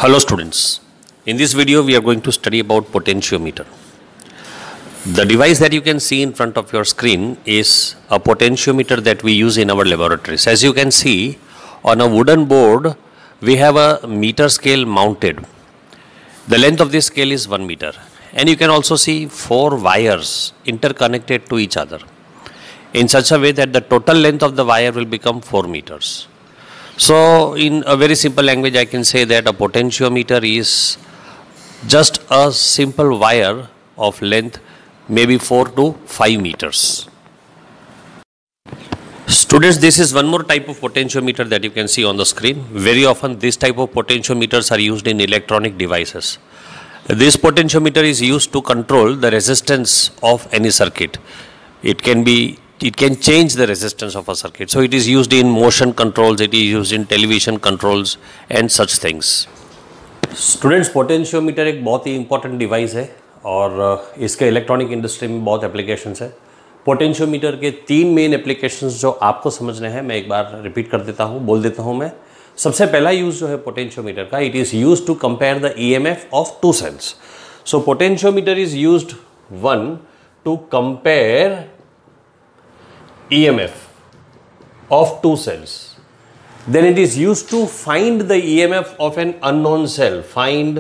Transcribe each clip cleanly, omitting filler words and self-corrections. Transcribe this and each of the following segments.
Hello students, in this video we are going to study about potentiometer. The device that you can see in front of your screen is a potentiometer that we use in our laboratories. As you can see, on a wooden board we have a meter scale mounted. The length of this scale is 1 meter, and you can also see 4 wires interconnected to each other in such a way that the total length of the wire will become 4 meters. So in a very simple language I can say that a potentiometer is just a simple wire of length maybe 4 to 5 meters. Students, this is one more type of potentiometer that you can see on the screen. Very often this type of potentiometers are used in electronic devices. This potentiometer is used to control the resistance of any circuit. It can change the resistance of a circuit. So it is used in motion controls, it is used in television controls and such things. Students, potentiometer एक बहुत ही important device है और इसके electronic industry में बहुत applications है. Potentiometer के 3 main applications जो आपको समझने हैं, मैं एक बार रिपीट कर देता हूँ, बोल देता हूँ मैं. सबसे पहला यूज जो है पोटेंशियोमीटर का, it is use to compare the EMF of 2 cells. So potentiometer is used one to compare EMF of 2 cells. Then it is used to find the EMF of an unknown cell. Find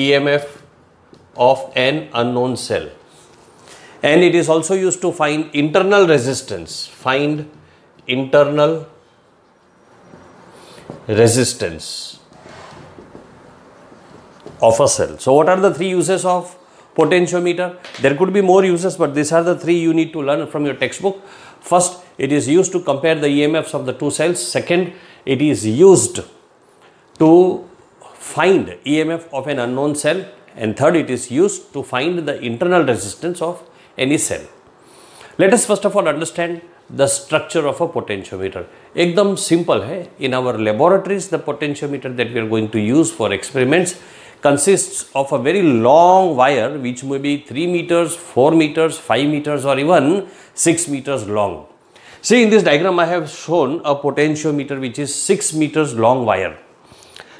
EMF of an unknown cell. And it is also used to find internal resistance. Find internal resistance of a cell. So what are the 3 uses of potentiometer? There could be more uses, but these are the 3 you need to learn from your textbook. First, it is used to compare the EMFs of the 2 cells. Second, it is used to find EMF of an unknown cell. And third, it is used to find the internal resistance of any cell. Let us first of all understand the structure of a potentiometer. एकदम simple है. In our laboratories, the potentiometer that we are going to use for experiments consists of a very long wire which may be 3 meters, 4 meters, 5 meters or even 6 meters long. See, in this diagram I have shown a potentiometer which is 6 meters long wire.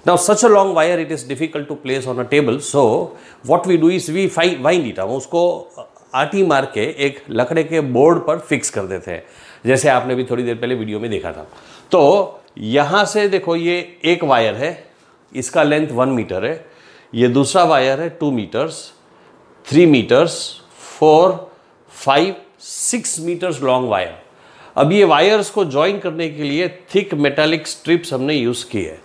Now such a long wire, it is difficult to place on a table. So what we do is we wind it. हम उसको आटी मार के एक लकड़े के board पर fix कर देते हैं, जैसे आपने भी थोड़ी देर पहले वीडियो में देखा था. तो यहाँ से देखो, ये एक वायर है, इसका लेंथ 1 मीटर है. ये दूसरा वायर है 2 metres, 3 metres, 4, 5, 6 metres long wire. अब ये वायर्स को ज्वाइन करने के लिए थिक मेटालिक स्ट्रिप्स हमने यूज़ की है.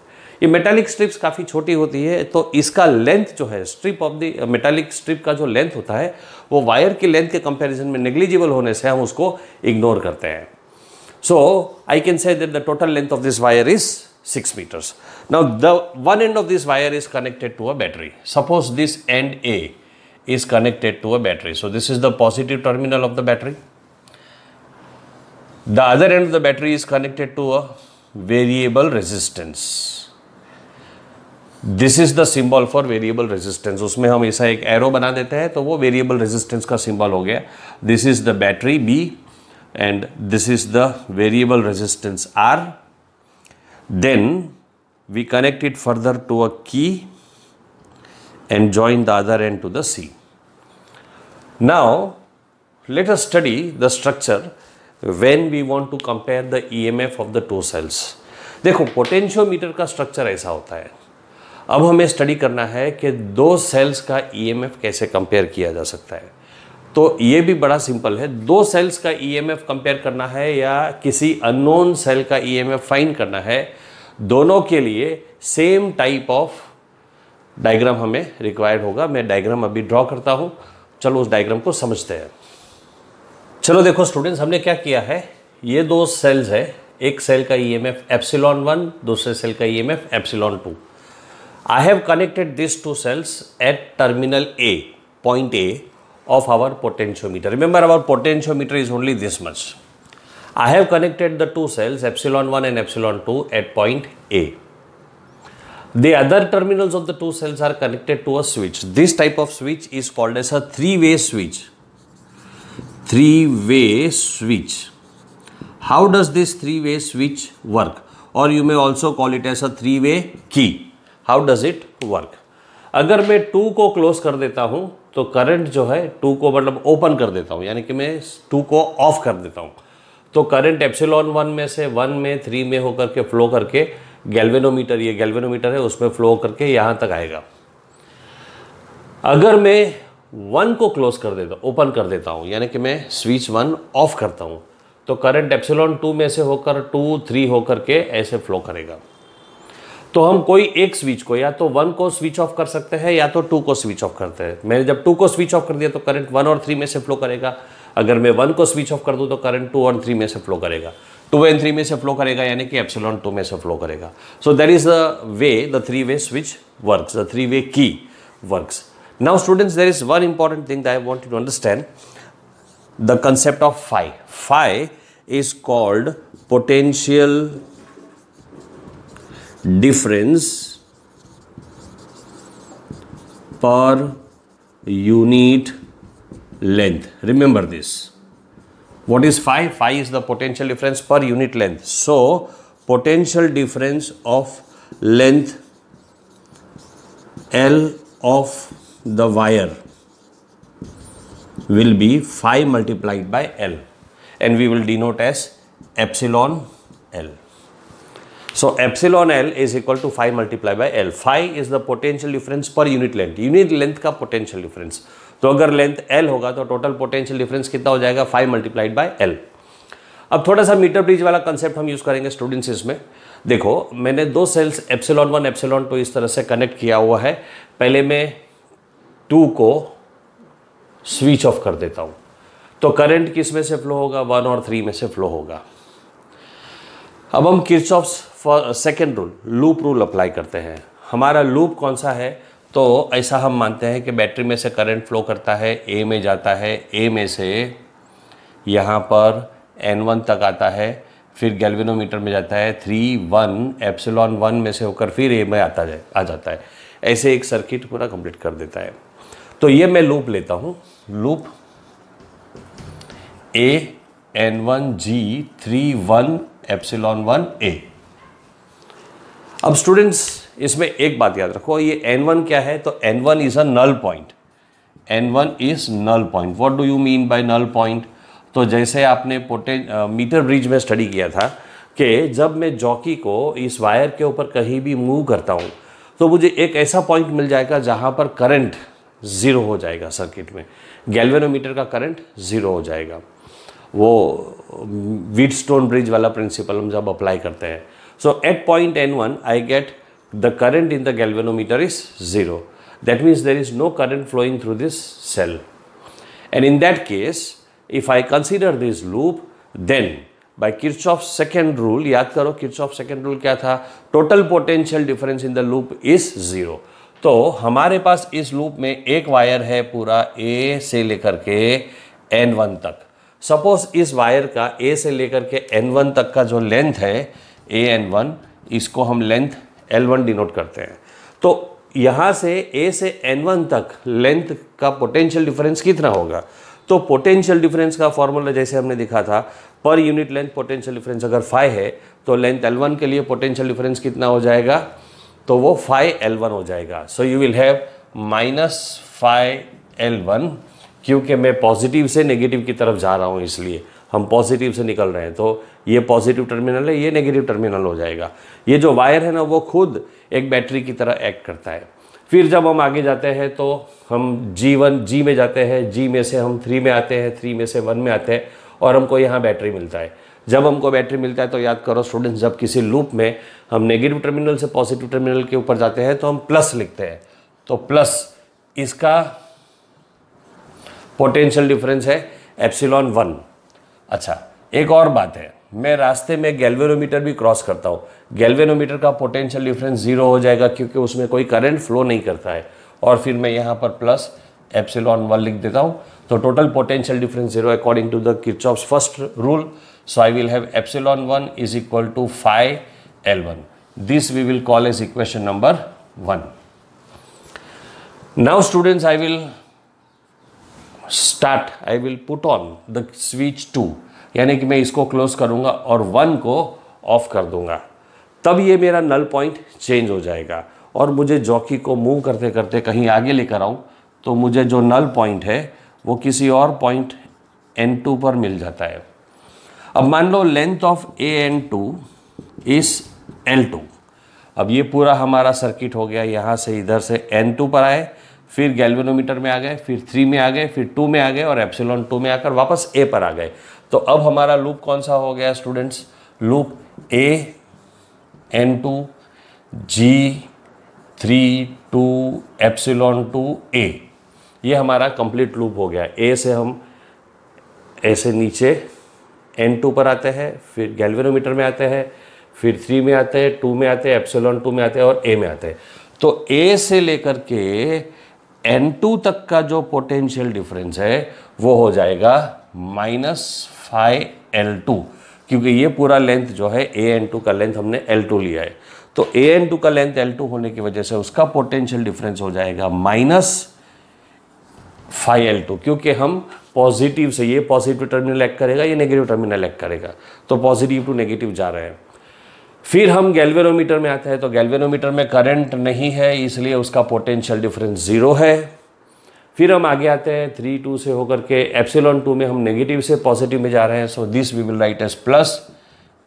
ये मेटालिक स्ट्रिप्स काफ़ी छोटी होती है, तो इसका लेंथ जो है, strip of the metallic strip का जो लेंथ होता है, वो वायर की लेंथ के कंपैरिजन में नेग्लिजिबल होने से हम उसको इग्नोर करते हैं. So I can say that the total length of this wire is 6 meters. Now the one end of this wire is connected to a battery. Suppose this end A is connected to a battery. So this is the positive terminal of the battery. The other end of the battery is connected to a variable resistance. This is the symbol for variable resistance. उसमें हम ऐसा एक arrow बना देते हैं, तो वो variable resistance का symbol हो गया. This is the battery B and this is the variable resistance R. Then we connect it further to a key and join the other end to the C. Now let us study the structure when we want to compare the EMF of the 2 cells. देखो, potentiometer का structure ऐसा होता है. अब हमें study करना है कि 2 सेल्स का EMF कैसे कंपेयर किया जा सकता है. तो ये भी बड़ा सिंपल है. 2 सेल्स का EMF कंपेयर करना है या किसी अननोन सेल का EMF फाइंड करना है, दोनों के लिए सेम टाइप ऑफ डायग्राम हमें रिक्वायर्ड होगा. मैं डायग्राम अभी ड्रॉ करता हूँ. चलो उस डायग्राम को समझते हैं. चलो देखो स्टूडेंट्स, हमने क्या किया है, ये 2 सेल्स है. एक सेल का EMF एप्सिलॉन 1, दूसरे सेल का EMF epsilon 2. I have connected this 2 cells at terminal A, point A of our potentiometer. Remember, our potentiometer is only this much. I have connected the 2 cells epsilon 1 and epsilon 2 at point A. The other terminals of the 2 cells are connected to a switch. This type of switch is called as a 3-way switch. 3-way switch. How does this 3-way switch work? Or you may also call it as a 3-way key. How does it work? अगर मैं 2 को close कर देता हूं तो current जो है 2 को मतलब ओपन कर देता हूं, यानी कि मैं 2 को ऑफ कर देता हूं, तो करंट एप्सिलॉन 1 में से 1 में 3 में होकर के फ्लो करके गैल्वेनोमीटर, ये गैल्वेनोमीटर है, उसमें फ्लो करके यहाँ तक आएगा। अगर मैं 1 को क्लोज कर देता, ओपन कर देता हूँ, यानी कि मैं स्विच 1 ऑफ करता हूँ, तो करंट एप्सिलॉन 2 में से होकर 2, 3 होकर के ऐसे फ्लो करेगा। तो हम कोई एक स्विच को या तो 1 को स्विच ऑफ कर सकते हैं या तो 2 को स्विच ऑफ करते हैं। मैंने जब 2 को स्विच ऑफ कर दिया तो करंट 1 और 3 में से फ्लो करेगा। अगर मैं 1 को स्विच ऑफ कर दूं तो करंट 2 और 3 में से फ्लो करेगा, 2 एंड 3 में से फ्लो करेगा, यानी कि एप्सिलॉन 2 में से फ्लो करेगा। So that is the way the 3-वे स्विच वर्क्स, द 3-वे की works. Now students, there is one important thing that I want you to understand, the concept of phi. Phi is called potential difference per unit length. Remember this. What is phi? Phi is the potential difference per unit length. So potential difference of length L of the wire will be phi multiplied by L, and we will denote as epsilon L. So epsilon L is equal to phi multiplied by L. Phi is the potential difference per unit length. Unit length का potential difference. तो अगर length L होगा तो total potential difference कितना हो जाएगा? phi multiplied by L. अब थोड़ा सा मीटर ब्रिज वाला कंसेप्ट हम यूज करेंगे स्टूडेंट्स इसमें। देखो, मैंने 2 सेल्स एप्सिलॉन 1 एप्सिलॉन 2 इस तरह से कनेक्ट किया हुआ है। पहले मैं 2 को स्विच ऑफ कर देता हूं, तो करंट किस में से फ्लो होगा? 1 और 3 में से फ्लो होगा। अब हम Kirchhoff's second rule, loop rule apply करते हैं। हमारा लूप कौन सा है? तो ऐसा हम मानते हैं कि बैटरी में से करंट फ्लो करता है, ए में जाता है, ए में से यहाँ पर N1 तक आता है, फिर गैल्वेनोमीटर में जाता है 3-1 एप्सिलॉन 1 में से होकर फिर ए में आ जाता है। ऐसे एक सर्किट पूरा कंप्लीट कर देता है। तो ये मैं लूप लेता हूँ, लूप ए N1G 3-1 एप्सिलॉन 1 ए। अब स्टूडेंट्स इसमें एक बात याद रखो, ये N1 क्या है? तो N1 is a null point. N1 is null point. What do you mean by null point? तो जैसे आपने मीटर ब्रिज में स्टडी किया था कि जब मैं जॉकी को इस वायर के ऊपर कहीं भी मूव करता हूँ तो मुझे एक ऐसा पॉइंट मिल जाएगा जहाँ पर करंट 0 हो जाएगा। सर्किट में गैल्वेनोमीटर का करंट 0 हो जाएगा। वो व्हीटस्टोन ब्रिज वाला प्रिंसिपल हम जब अप्लाई करते हैं। So at point N1 I get the current in the galvanometer is 0. That means there is no current flowing through this cell. And in that case, if I consider this loop, then by Kirchhoff's second rule, याद करो Kirchhoff's second rule क्या था? Total potential difference in the loop is 0. तो हमारे पास इस loop में एक wire है पूरा A से लेकर के N1 तक। सपोज इस वायर का A से लेकर के N1 तक का जो लेंथ है AN1, इसको हम लेंथ L1 डिनोट करते हैं। तो यहाँ से A से N1 तक लेंथ का पोटेंशियल डिफरेंस कितना होगा? तो पोटेंशियल डिफरेंस का फॉर्मूला जैसे हमने दिखा था, per unit length potential difference अगर phi है तो लेंथ L1 के लिए पोटेंशियल डिफरेंस कितना हो जाएगा? तो वो phi L1 हो जाएगा। So you will have -phi L1, क्योंकि मैं पॉजिटिव से नेगेटिव की तरफ जा रहा हूँ, इसलिए हम पॉजिटिव से निकल रहे हैं। तो ये पॉजिटिव टर्मिनल है, ये नेगेटिव टर्मिनल हो जाएगा। ये जो वायर है ना, वो खुद एक बैटरी की तरह एक्ट करता है। फिर जब हम आगे जाते हैं तो हम G में जाते हैं, G में से हम 3 में आते हैं, 3 में से 1 में आते हैं और हमको यहाँ बैटरी मिलता है। जब हमको बैटरी मिलता है तो याद करो स्टूडेंट्स, जब किसी लूप में हम नेगेटिव टर्मिनल से पॉजिटिव टर्मिनल के ऊपर जाते हैं तो हम प्लस लिखते हैं। तो प्लस इसका पोटेंशियल डिफरेंस है एप्सिलॉन 1। अच्छा, एक और बात है, मैं रास्ते में गैल्वेनोमीटर भी क्रॉस करता हूँ। गैल्वेनोमीटर का पोटेंशियल डिफरेंस 0 हो जाएगा क्योंकि उसमें कोई करंट फ्लो नहीं करता है। और फिर मैं यहाँ पर प्लस एप्सिलॉन 1 लिख देता हूँ। तो total potential difference 0 according to the Kirchhoff's first rule. So I will have epsilon 1 is equal to phi L1. This we will call as equation number 1. Now students, I will put on the switch 2, यानी कि मैं इसको close करूंगा और 1 को of कर दूंगा। तब ये मेरा नल पॉइंट चेंज हो जाएगा और मुझे जॉकी को मूव करते करते कहीं आगे लेकर आऊँ तो मुझे जो नल पॉइंट है वो किसी और पॉइंट N2 पर मिल जाता है। अब मान लो length of AN2 is L2। अब ये पूरा हमारा सर्किट हो गया, यहाँ से इधर से N2 पर आए, फिर गैल्वेनोमीटर में आ गए, फिर 3 में आ गए, फिर 2 में आ गए और एप्सिलॉन 2 में आकर वापस A पर आ गए। तो अब हमारा लूप कौन सा हो गया students? Loop A N2 G3 2 epsilon 2 A, ये हमारा कंप्लीट लूप हो गया। A से हम ऐसे नीचे N2 पर आते हैं, फिर गैल्वेनोमीटर में आते हैं, फिर 3 में आते हैं, 2 में आते हैं, एप्सिलॉन 2 में आते हैं और A में आते हैं। तो A से लेकर के N2 तक का जो पोटेंशियल डिफरेंस है वो हो जाएगा -φL2, क्योंकि ये पूरा लेंथ जो है AN2 का लेंथ हमने L2 लिया है। तो AN2 का लेंथ L2 होने की वजह से उसका पोटेंशियल डिफरेंस हो जाएगा -φL2, क्योंकि हम पॉजिटिव से, ये पॉजिटिव टर्मिनल एक्ट करेगा, ये नेगेटिव टर्मिनल एक्ट करेगा, तो पॉजिटिव टू नेगेटिव जा रहे हैं। फिर हम गैल्वेनोमीटर में आते हैं, तो गैल्वेनोमीटर में करंट नहीं है, इसलिए उसका पोटेंशियल डिफरेंस 0 है। फिर हम आगे आते हैं 3 2 से होकर के एप्सिलॉन 2 में हम नेगेटिव से पॉजिटिव में जा रहे हैं। So this we will write as plus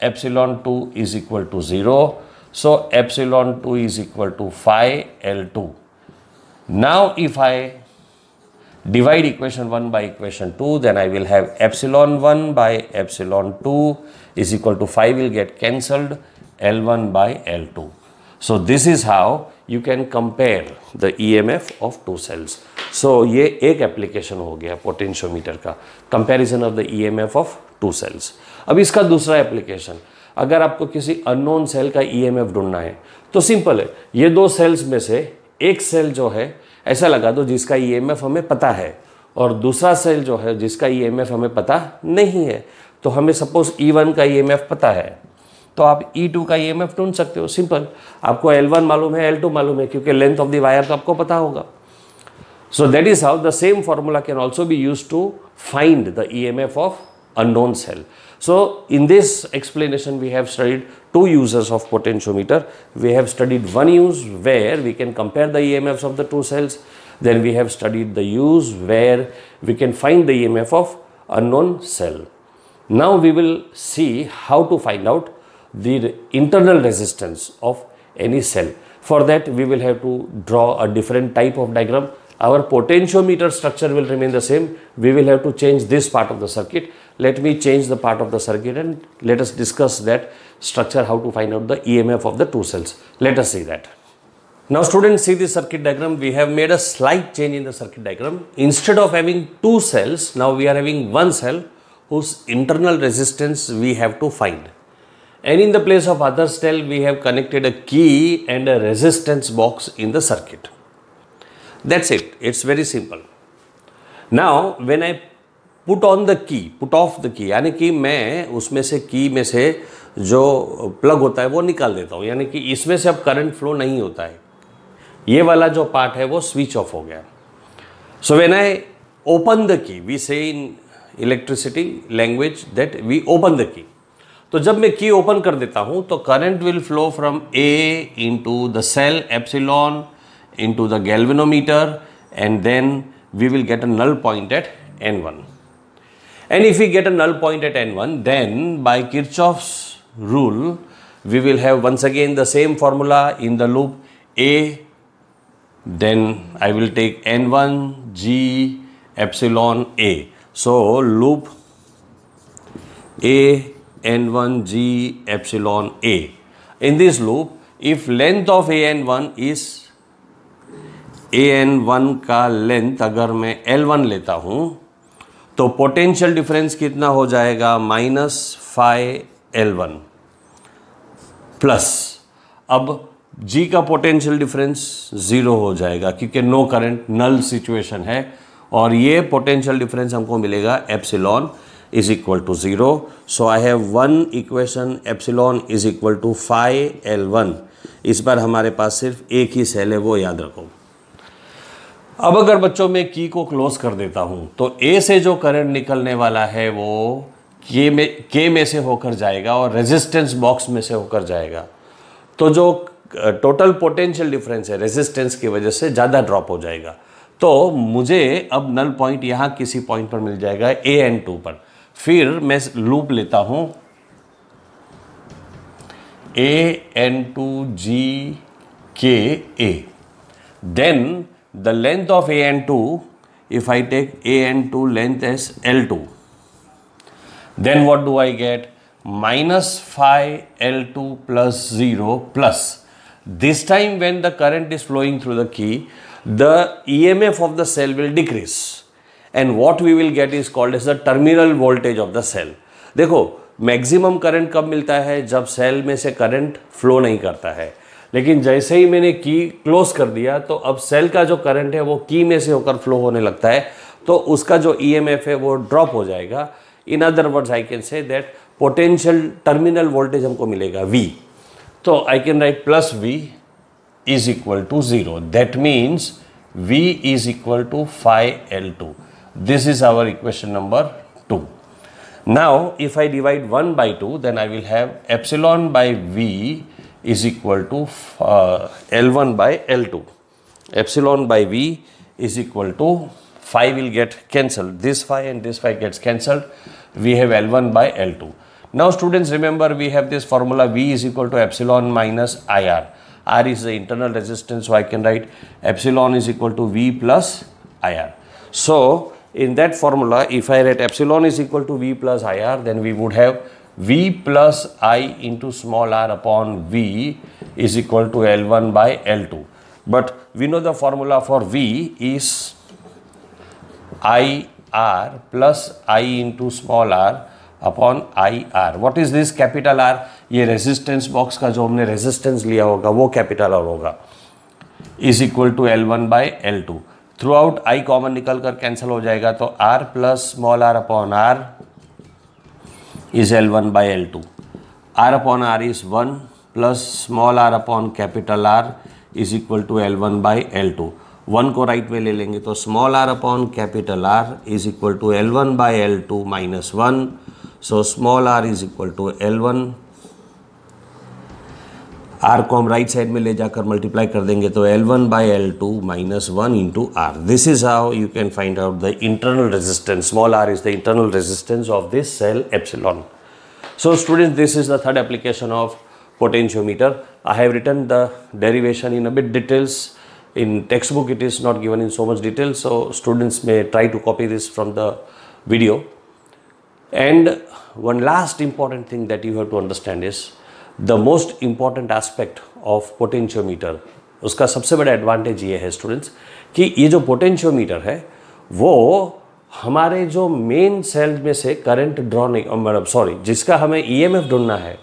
epsilon 2 is equal to 0। So epsilon 2 is equal to φL2। Now if I divide equation 1 by equation 2, then I will have epsilon 1 by epsilon 2 is equal to 5 will get cancelled, L1 by L2. So this is how you can compare the EMF of two cells. So ये एक application हो गया potentiometer का, comparison of the EMF of two cells. अब इसका दूसरा application, अगर आपको किसी unknown cell का EMF ढूंढना है तो सिंपल है, ये दो सेल्स में से एक सेल जो है ऐसा लगा दो जिसका EMF हमें पता है और दूसरा सेल जो है जिसका EMF हमें पता नहीं है। तो हमें सपोज E1 का EMF पता है तो आप E2 का EMF ढूंढ सकते हो। सिंपल, आपको L1 मालूम है, L2 मालूम है, क्योंकि लेंथ ऑफ द वायर तो आपको पता होगा। So that is how the same formula can also be used to find the EMF of unknown cell. So in this explanation we have studied two uses of potentiometer. We have studied one use where we can compare the EMFs of the two cells. Then we have studied the use where we can find the EMF of unknown cell. Now we will see how to find out the internal resistance of any cell. For that we will have to draw a different type of diagram. Our potentiometer structure will remain the same. We will have to change this part of the circuit. Let me change the part of the circuit and let us discuss that structure, how to find out the EMF of the two cells. Let us see that. Now students, see this circuit diagram. We have made a slight change in the circuit diagram. Instead of having two cells, now we are having one cell whose internal resistance we have to find. And in the place of other cell, we have connected a key and a resistance box in the circuit. That's it. It's very simple. Now when I put on the key, put off the key, यानी कि मैं उसमें से की में से जो plug होता है वो निकाल देता हूँ, यानी कि इसमें से अब करंट फ्लो नहीं होता है, ये वाला जो पार्ट है वो स्विच ऑफ हो गया। So when I open the key, we say in electricity language that we open the key. तो जब मैं की ओपन कर देता हूँ तो current will flow from A into the cell epsilon into the galvanometer, and then we will get a null point at N1. And if we get a null point at N1, then by Kirchhoff's rule we will have once again the same formula in the loop A. Then I will take N1 G epsilon A. So loop A N1 G epsilon A. In this loop, if length of AN1 is AN1 का length अगर मैं L1 लेता हूँ तो potential difference कितना हो जाएगा? -φL1 plus, अब G का पोटेंशियल डिफरेंस 0 हो जाएगा क्योंकि नो करंट, नल सिचुएशन है, और ये पोटेंशियल डिफरेंस हमको मिलेगा epsilon is equal to 0. So I have one equation, epsilon is equal to φL1. इस बार हमारे पास सिर्फ एक ही सेल है, वो याद रखो। अब अगर बच्चों में की को क्लोज कर देता हूं तो ए से जो करंट निकलने वाला है वो के में से होकर जाएगा और रेजिस्टेंस बॉक्स में से होकर जाएगा। तो जो टोटल पोटेंशियल डिफरेंस है रेजिस्टेंस की वजह से ज़्यादा ड्रॉप हो जाएगा। तो मुझे अब नल पॉइंट यहाँ किसी पॉइंट पर मिल जाएगा AN2 पर। फिर मैं लूप लेता हूँ AN2GKA, then the length of AN2, if I take AN2 length as L2, then what do I get? Minus phi L2 plus 0 plus. This time when the current is flowing through the key, the EMF of the cell will decrease and what we will get is called as the terminal voltage of the cell. देखो maximum current कब मिलता है? जब cell में से current flow नहीं करता है, लेकिन जैसे ही मैंने की क्लोज कर दिया तो अब सेल का जो करंट है वो की में से होकर फ्लो होने लगता है, तो उसका जो EMF है वो ड्रॉप हो जाएगा। In other words I can say that potential terminal voltage हमको मिलेगा V। तो I can write plus V is equal to 0, that means V is equal to phi L2। This is our equation number 2। Now if I divide 1 by 2, then I will have epsilon by V is equal to L1 by L2. Epsilon by V is equal to phi will get cancelled. This phi and this phi gets cancelled. We have L1 by L2. Now students, remember we have this formula V is equal to epsilon minus IR. R is the internal resistance, so I can write epsilon is equal to V plus IR. So in that formula, if I write epsilon is equal to V plus IR, then we would have V plus I into small r upon V is equal to L1 by L2. But we know the formula for V is IR plus I into small r upon IR. What is this capital R? ये resistance box का जो हमने resistance लिया होगा वो capital R होगा, is equal to L1 by L2. Throughout I common निकल कर कैंसिल हो जाएगा, तो R plus small r upon R is L1 by L2. R upon R is 1 plus small r upon capital R is equal to L1 by L2. 1 को right में ले लेंगे तो small r upon capital R is equal to L1 by L2 minus 1. So small r is equal to L1. R को हम right side में ले जाकर मल्टीप्लाई कर देंगे तो L1 by L2 minus 1 into R. This is how you can find out the internal resistance. Small r is the internal resistance of this cell epsilon. So students, this is the third application of potentiometer. I have written the derivation in a bit details. In textbook it is not given in so much detail, so students may try to copy this from the video. And one last important thing that you have to understand is the most important aspect of potentiometer. उसका सबसे बड़ा advantage ये है students कि ये जो potentiometer है वो हमारे जो मेन सेल में से करंट ड्रॉ नहीं, मतलब सॉरी, जिसका हमें EMF ढूंढना है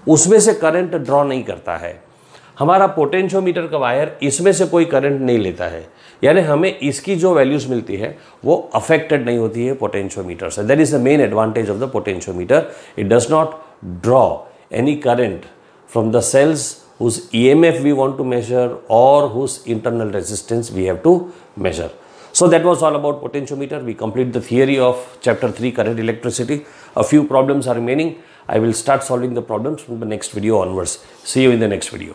उसमें से करंट ड्रॉ नहीं करता है. हमारा पोटेंशियोमीटर का वायर इसमें से कोई करंट नहीं लेता है, यानी हमें इसकी जो वैल्यूज मिलती है वो अफेक्टेड नहीं होती है पोटेंशियोमीटर से. That is the main advantage of the potentiometer. It does not draw any current from the cells whose EMF we want to measure or whose internal resistance we have to measure. So that was all about potentiometer. We complete the theory of chapter 3 current electricity. A few problems are remaining. I will start solving the problems from the next video onwards. See you in the next video.